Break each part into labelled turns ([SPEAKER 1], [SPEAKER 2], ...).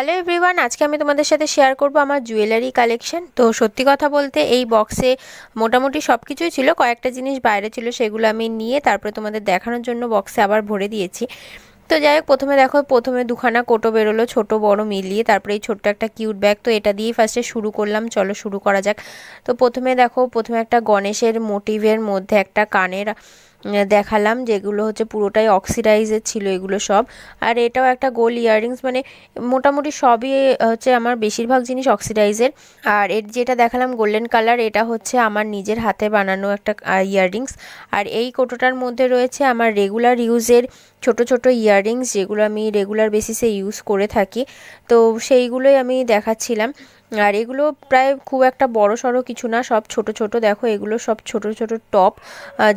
[SPEAKER 1] Hello everyone, আজকে আমি তোমাদের সাথে শেয়ার করব আমার জুয়েলারি কালেকশন। তো সত্যি কথা বলতে এই বক্সে মোটামুটি সব কিছুই ছিল, কয়েকটা জিনিস বাইরে ছিল, সেগুলো আমি নিয়ে তারপরে তোমাদের দেখানোর জন্য বক্সে আবার ভরে দিয়েছি। তো যাই হোক, প্রথমে দুখানা কোটো বেরোলো, ছোট বড় মিলিয়ে। তারপরে এই ছোট্ট একটা কিউট ব্যাগ, তো এটা দিয়েই ফার্স্টে শুরু করলাম। চলো শুরু করা যাক। তো প্রথমে একটা গণেশের মোটিভের মধ্যে একটা কানের দেখালাম, যেগুলো হচ্ছে পুরোটাই অক্সিডাইজের ছিল এগুলো সব। আর এটাও একটা গোল্ড ইয়াররিংস, মানে মোটামুটি সবই হচ্ছে আমার বেশিরভাগ জিনিস অক্সিডাইজের। আর এর যেটা দেখালাম গোল্ডেন কালার, এটা হচ্ছে আমার নিজের হাতে বানানো একটা ইয়াররিংস। আর এই কোটোটার মধ্যে রয়েছে আমার রেগুলার ইউজের ছোট ছোট ইয়াররিংস, যেগুলো আমি রেগুলার বেসিসে ইউজ করে থাকি। তো সেইগুলোই আমি দেখাচ্ছিলাম। আর এগুলো প্রায় খুব একটা বড় সড়ো কিছু না, সব ছোট ছোট। দেখো এগুলো সব ছোট ছোট টপ,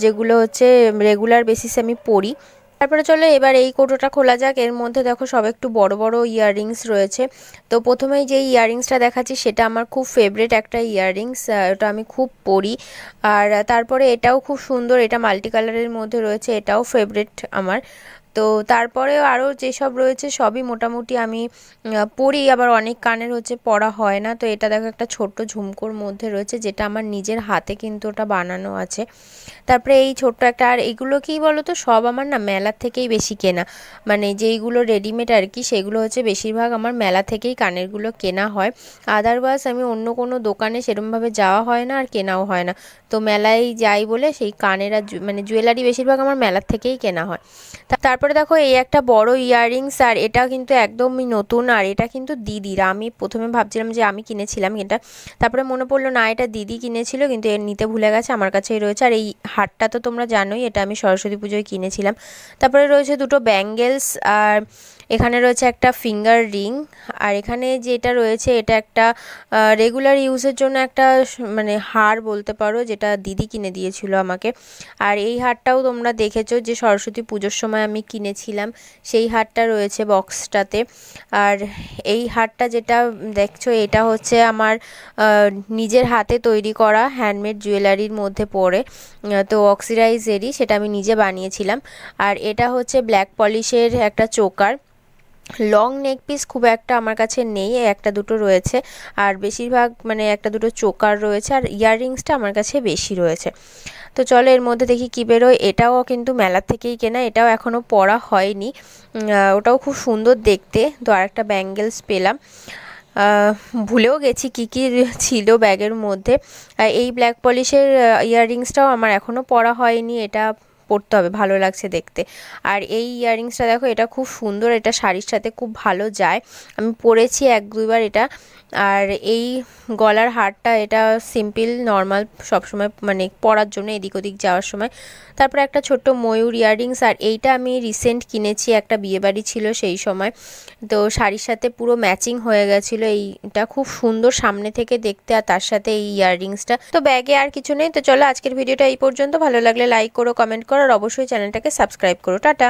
[SPEAKER 1] যেগুলো হচ্ছে রেগুলার বেসিসে আমি পরি। তারপরে চলো এবার এই কৌটোটা খোলা যাক। এর মধ্যে দেখো সব একটু বড় বড় ইয়াররিংস রয়েছে। তো প্রথমেই যে ইয়াররিংসটা দেখাচ্ছি সেটা আমার খুব ফেভারিট একটা ইয়াররিংস, ওটা আমি খুব পরি। আর তারপরে এটাও খুব সুন্দর, এটা মাল্টি কালারের মধ্যে রয়েছে, এটাও ফেভারিট আমার। তো তারপরে আরও যেসব রয়েছে সবই মোটামুটি আমি পরি, আবার অনেক কানের হচ্ছে পরা হয় না। তো এটা দেখো একটা ছোট্ট ঝুমকোর মধ্যে রয়েছে, যেটা আমার নিজের হাতে কিন্তু ওটা বানানো আছে। তারপরে এই ছোট্ট একটা, আর এগুলো কি বলো তো, সব আমার না মেলার থেকেই বেশি কেনা, মানে যেইগুলো রেডিমেড আর কি, সেগুলো হচ্ছে বেশিরভাগ আমার মেলা থেকেই কানেরগুলো কেনা হয়। আদারওয়াইজ আমি অন্য কোনো দোকানে সেরকমভাবে যাওয়া হয় না আর কেনাও হয় না। তো মেলায় যাই বলে সেই কানের আর মানে জুয়েলারি বেশিরভাগ আমার মেলার থেকেই কেনা হয়। তারপরে দেখো এই একটা বড় ইয়াররিংস, আর এটা কিন্তু একদমই নতুন, আর এটা কিন্তু দিদির। আমি প্রথমে ভাবছিলাম যে আমি কিনেছিলাম এটা, তারপরে মনে পড়লো না, এটা দিদি কিনেছিল, কিন্তু এর নিতে ভুলে গেছে, আমার কাছেই রয়েছে। আর এই হারটা তো তোমরা জানোই, এটা আমি সরস্বতী পুজোয় কিনেছিলাম। তারপরে রয়েছে দুটো ব্যাঙ্গেলস, আর এখানে রয়েছে একটা ফিঙ্গার রিং। আর এখানে যেটা রয়েছে এটা একটা রেগুলার ইউজের জন্য একটা মানে হার বলতে পারো, যেটা দিদি কিনে দিয়েছিল আমাকে। আর এই হারটাও তোমরা দেখেছো যে সরস্বতী পুজোর সময় আমি কিনেছিলাম, সেই হারটা রয়েছে বক্সটাতে। আর এই হারটা যেটা দেখছো, এটা হচ্ছে আমার নিজের হাতে তৈরি করা হ্যান্ডমেড জুয়েলারির মধ্যে পড়ে। তো অক্সিডাইজেরই, সেটা আমি নিজে বানিয়েছিলাম। আর এটা হচ্ছে ব্ল্যাক পলিশের একটা চোকার। লং নেক পিস খুব একটা আমার কাছে নেই, একটা দুটো রয়েছে। আর বেশিরভাগ মানে একটা দুটো চোকার রয়েছে, আর ইয়াররিংসটা আমার কাছে বেশি রয়েছে। তো চলো এর মধ্যে দেখি কী বেরোয়। এটাও কিন্তু মেলা থেকেই কেনা, এটাও এখনও পরা হয়নি। ওটাও খুব সুন্দর দেখতে। তো আরেকটা ব্যাঙ্গেলস পেলাম, ভুলেও গেছি কী কী ছিল ব্যাগের মধ্যে। এই ব্ল্যাক পলিশের ইয়াররিংসটাও আমার এখনও পরা হয়নি, এটা পরতে হবে, ভালো লাগছে দেখতে। আর এই ইয়াররিংসটা দেখো, এটা খুব সুন্দর, এটা শাড়ির সাথে খুব ভালো যায়, আমি পরেছি এক দুইবার এটা। আর এই গলার হারটা, এটা সিম্পল নর্মাল সবসময় মানে পরার জন্য এদিক ওদিক যাওয়ার সময়। তারপরে একটা ছোট্ট ময়ূর ইয়াররিংস, আর এইটা আমি রিসেন্ট কিনেছি, একটা বিয়েবাড়ি ছিল সেই সময়। তো শাড়ির সাথে পুরো ম্যাচিং হয়ে গেছিলো, এইটা খুব সুন্দর সামনে থেকে দেখতে, আর তার সাথে এই ইয়াররিংসটা। তো ব্যাগে আর কিছু নেই। তো চলো আজকের ভিডিওটা এই পর্যন্ত। ভালো লাগলে লাইক করো, কমেন্ট করো, আর অবশ্যই চ্যানেলটাকে সাবস্ক্রাইব করো। টাটা।